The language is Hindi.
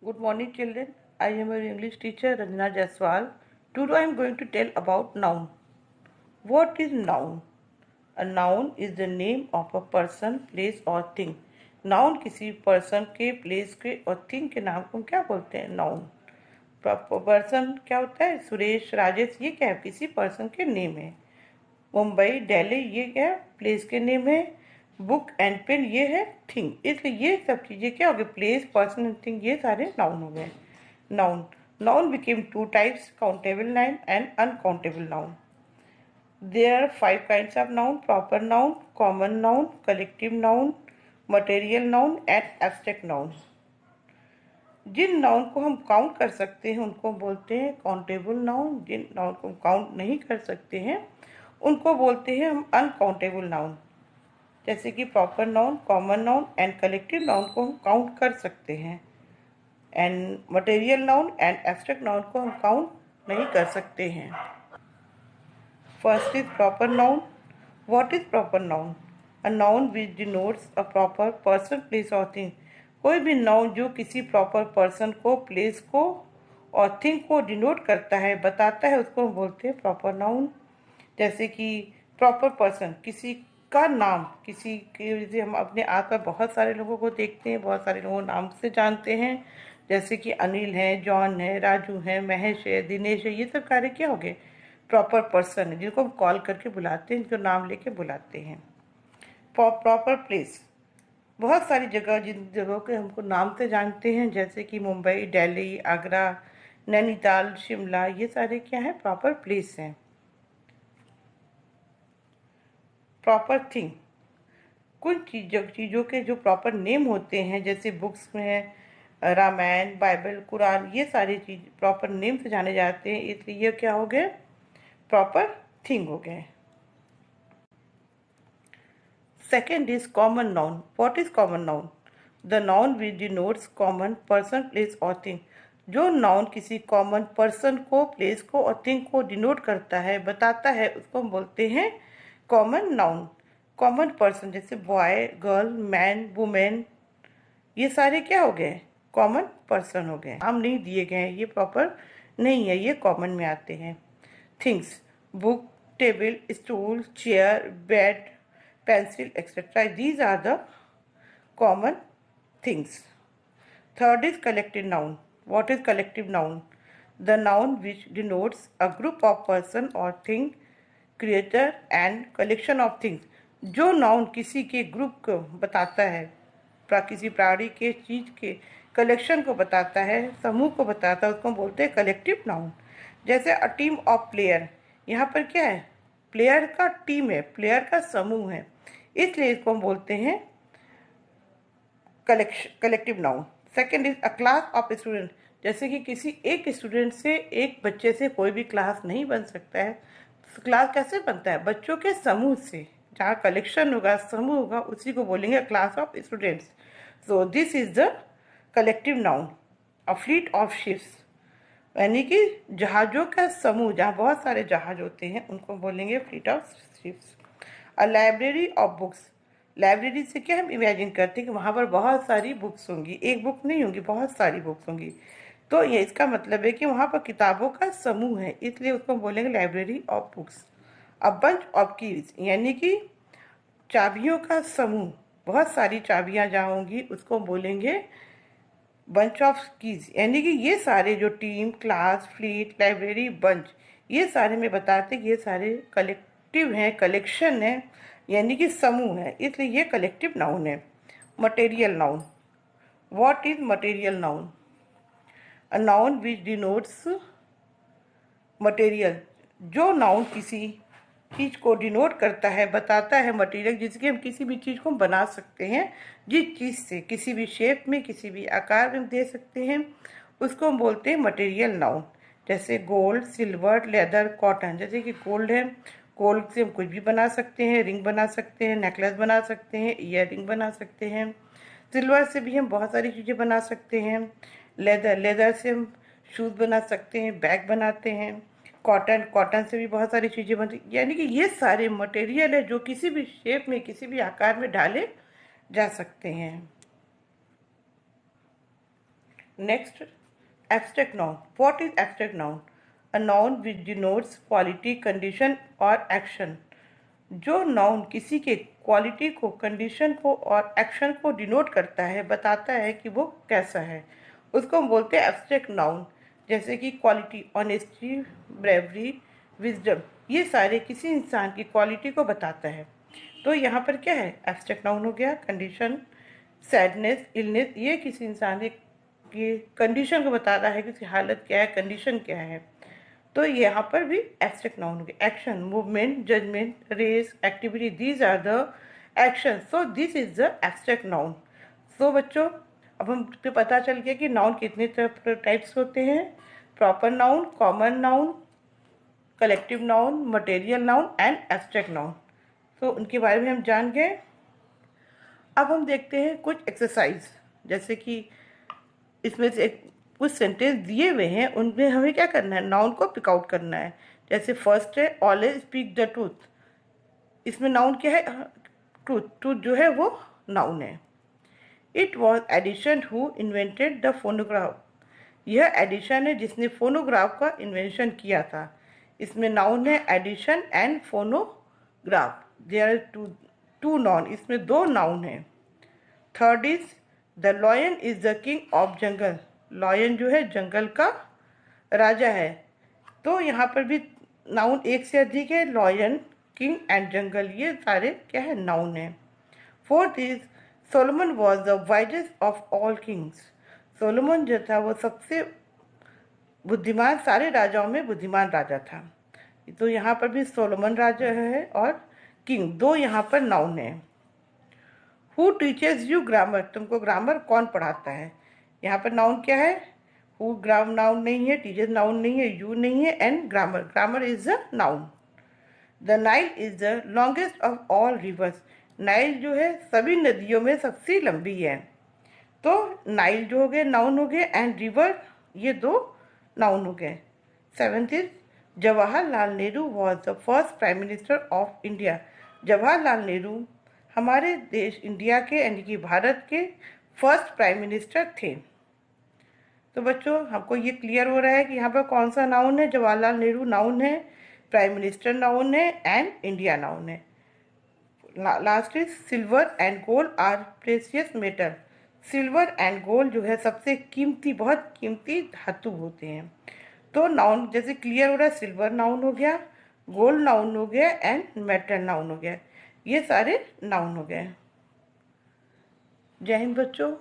Good morning, children. I am your English teacher Ranjana Jaiswal. Today I am going to tell about noun. What is noun? A noun is the name of a person, place or thing. Noun किसी person के, place के और thing के नाम को हम क्या बोलते हैं? Noun. पर्सन क्या होता है? सुरेश, राजेश, ये क्या है? किसी पर्सन के नेम है. मुंबई, दिल्ली, ये क्या है? प्लेस के नेम है. बुक एंड पेन, ये है थिंग. इसलिए ये सब चीज़ें क्या हो गए? प्लेस, पर्सन एंड थिंग, ये सारे नाउन हो गए. Noun. Noun became two types: countable noun and uncountable noun. There are 5 kinds of noun: proper noun, common noun, collective noun, material noun and abstract noun. जिन नाउन को हम काउंट कर सकते हैं उनको बोलते हैं काउंटेबल नाउन. जिन नाउन को हम काउंट नहीं कर सकते हैं उनको बोलते हैं हम अनकाउंटेबल नाउन. जैसे कि proper noun, common noun and collective noun को हम काउंट कर सकते हैं, and material noun and abstract noun को हम काउंट नहीं कर सकते हैं. First is proper noun. What is proper noun? A noun which denotes a proper person, place और थिंग. कोई भी नाउन जो किसी प्रॉपर पर्सन को, प्लेस को और थिंग को डिनोट करता है, बताता है, उसको हम बोलते हैं प्रॉपर नाउन. जैसे कि प्रॉपर पर्सन, किसी का नाम, किसी के, जैसे हम अपने आसपास बहुत सारे लोगों को देखते हैं, बहुत सारे लोगों को नाम से जानते हैं. जैसे कि अनिल है, जॉन है, राजू है, महेश है, दिनेश है, ये सब कार्य क्या हो गए? प्रॉपर पर्सन है, जिनको हम कॉल करके बुलाते हैं, जिनको नाम लेके बुलाते हैं. प्रॉपर प्लेस, बहुत सारी जगह, जिन जगहों के हमको नाम से जानते हैं, जैसे कि मुंबई, दिल्ली, आगरा, नैनीताल, शिमला, ये सारे क्या हैं? प्रॉपर प्लेस हैं. प्रॉपर थिंग, कुछ चीज़ों के जो प्रॉपर नेम होते हैं, जैसे बुक्स में है रामायण, बाइबल, कुरान, ये सारी चीज प्रॉपर नेम से जाने जाते हैं, इसलिए ये क्या हो गए? प्रॉपर थिंग हो गए. Second is common noun. What is common noun? The noun which denotes common person, place और थिंग. जो नाउन किसी कॉमन पर्सन को, प्लेस को और थिंग को डिनोट करता है, बताता है, उसको हम बोलते हैं कॉमन नाउन. कॉमन पर्सन जैसे बॉय, गर्ल, मैन, वुमेन, ये सारे क्या हो गए? कॉमन पर्सन हो गए. नाम नहीं दिए गए हैं, ये प्रॉपर नहीं है, ये कॉमन में आते हैं. Things, book, table, stool, chair, bed, pencil, etc. These are the common things. Third is collective noun. What is collective noun? The noun which denotes a group of person or thing, creature and collection of things. जो नाउन किसी के ग्रुप को बताता है, किसी प्राणी के, चीज के कलेक्शन को बताता है, समूह को बताता है, उसको बोलते हैं कलेक्टिव नाउन. जैसे अ टीम ऑफ प्लेयर, यहाँ पर क्या है? प्लेयर का टीम है, प्लेयर का समूह है, इसलिए इसको हम बोलते हैं collective noun. Second is a class of student. जैसे कि किसी एक स्टूडेंट से, एक बच्चे से कोई भी क्लास नहीं बन सकता है. क्लास कैसे बनता है? बच्चों के समूह से. जहाँ कलेक्शन होगा, समूह होगा, उसी को बोलेंगे class of students. So this is the collective noun. A fleet of ships, यानी कि जहाज़ों का समूह, जहाँ बहुत सारे जहाज होते हैं, उनको बोलेंगे fleet of ships. A library of books. Library से क्या हम इमेजिन करते हैं कि वहाँ पर बहुत सारी बुक्स होंगी, एक बुक नहीं होंगी, बहुत सारी बुक्स होंगी. तो ये इसका मतलब है कि वहाँ पर किताबों का समूह है, इसलिए उसको बोलेंगे library of books. A bunch of keys, यानी कि चाबियों का समूह, बहुत सारी चाबियाँ जहाँ होंगी, उसको बोलेंगे बंच ऑफ कीज. यानी कि ये सारे जो team, class, fleet, library, bunch, ये सारे में बताते कि ये सारे कलेक्टिव हैं, कलेक्शन है, यानी कि समूह है, इसलिए ये कलेक्टिव नाउन है. Material noun. What is material noun? A noun which denotes material. जो नाउन किसी चीज को डिनोट करता है, बताता है मटेरियल, जिसके हम किसी भी चीज को बना सकते हैं, जिस चीज से, किसी भी शेप में, किसी भी आकार में दे सकते हैं, उसको हम बोलते हैं मटेरियल नाउन. जैसे गोल्ड, सिल्वर, लेदर, कॉटन. जैसे कि गोल्ड है, गोल्ड से हम कुछ भी बना सकते हैं, रिंग बना सकते हैं, नेकलेस बना सकते हैं, ईयर रिंग बना सकते हैं. सिल्वर से भी हम बहुत सारी चीज़ें बना सकते हैं. लेदर, लेदर से हम शूज़ बना सकते हैं, बैग बनाते हैं. कॉटन, कॉटन से भी बहुत सारी चीज़ें बनती, यानी कि ये सारे मटेरियल है जो किसी भी शेप में, किसी भी आकार में ढाले जा सकते हैं. Next, abstract noun. What is abstract noun? A noun which denotes quality, condition or action. जो नाउन किसी के क्वालिटी को, कंडीशन को और एक्शन को डिनोट करता है, बताता है कि वो कैसा है, उसको हम बोलते हैं एब्स्ट्रैक्ट नाउन। जैसे कि क्वालिटी, ऑनेस्टी, ब्रेवरी, विजडम, ये सारे किसी इंसान की क्वालिटी को बताता है। तो यहाँ पर क्या है, एब्स्ट्रैक्ट नाउन हो गया। कंडीशन, सैडनेस, इलनेस, ये किसी इंसान की कंडीशन को बता रहा है कि उसकी हालत क्या है, कंडीशन क्या है। तो यहाँ पर भी एब्स्ट्रैक्ट नाउन हो गया। Action, movement, judgement, race, activity, these are the action, so this is the abstract noun. So बच्चों, अब हमको पता चल गया कि नाउन कितने टाइप्स होते हैं। Proper noun, common noun, collective noun, material noun and abstract noun. तो उनके बारे में हम जान गए। अब हम देखते हैं कुछ एक्सरसाइज, जैसे कि इसमें से कुछ सेंटेंस दिए हुए हैं, उनमें हमें क्या करना है, नाउन को पिक आउट करना है। जैसे फर्स्ट है, ऑलवेज स्पीक द ट्रूथ। इसमें नाउन क्या है, ट्रूथ। ट्रूथ जो है वो नाउन है। It was Edison who invented the phonograph. यह एडिशन है जिसने फोनोग्राफ का इन्वेंशन किया था। इसमें नाउन है Edison and phonograph. There are two noun, इसमें दो नाउन है। Third is the lion is the king of jungle. Lion जो है जंगल का राजा है। तो यहाँ पर भी नाउन एक से अधिक है। लॉयन, किंग एंड जंगल, ये सारे क्या है, नाउन है। Fourth is Solomon was the wisest of all Kings. Solomon जो था वो सबसे बुद्धिमान, सारे राजाओं में बुद्धिमान राजा था। तो यहाँ पर भी सोलोमन राजा है और किंग, दो यहाँ पर नाउन है। Who teachers you grammar. तुमको ग्रामर कौन पढ़ाता है। यहाँ पर नाउन क्या है, हु ग्राम नाउन नहीं है, टीचर्स नाउन नहीं है, यू नहीं है, and grammar, grammar is a noun. The Nile is the longest of all reverse. Nile जो है सभी नदियों में सबसे लंबी है। तो नाइल जो हो गए नाउन हो गए, एंड रिवर, ये दो नाउन हो गए। Seventh is Jawaharlal Nehru was the first prime minister of India. Jawaharlal Nehru हमारे देश इंडिया के, यानी कि भारत के फर्स्ट प्राइम मिनिस्टर थे। तो बच्चों, हमको ये क्लियर हो रहा है कि यहाँ पर कौन सा नाउन है। जवाहरलाल नेहरू नाउन है, प्राइम मिनिस्टर नाउन है, एंड इंडिया नाउन है। Last is silver and gold are precious metal. Silver and gold जो है सबसे कीमती, बहुत कीमती धातु होते हैं। तो नाउन जैसे क्लियर हो रहा है, सिल्वर नाउन हो गया, गोल्ड नाउन हो गया, एंड मेटल नाउन हो गया। ये सारे नाउन हो गए। जय हिंद बच्चों।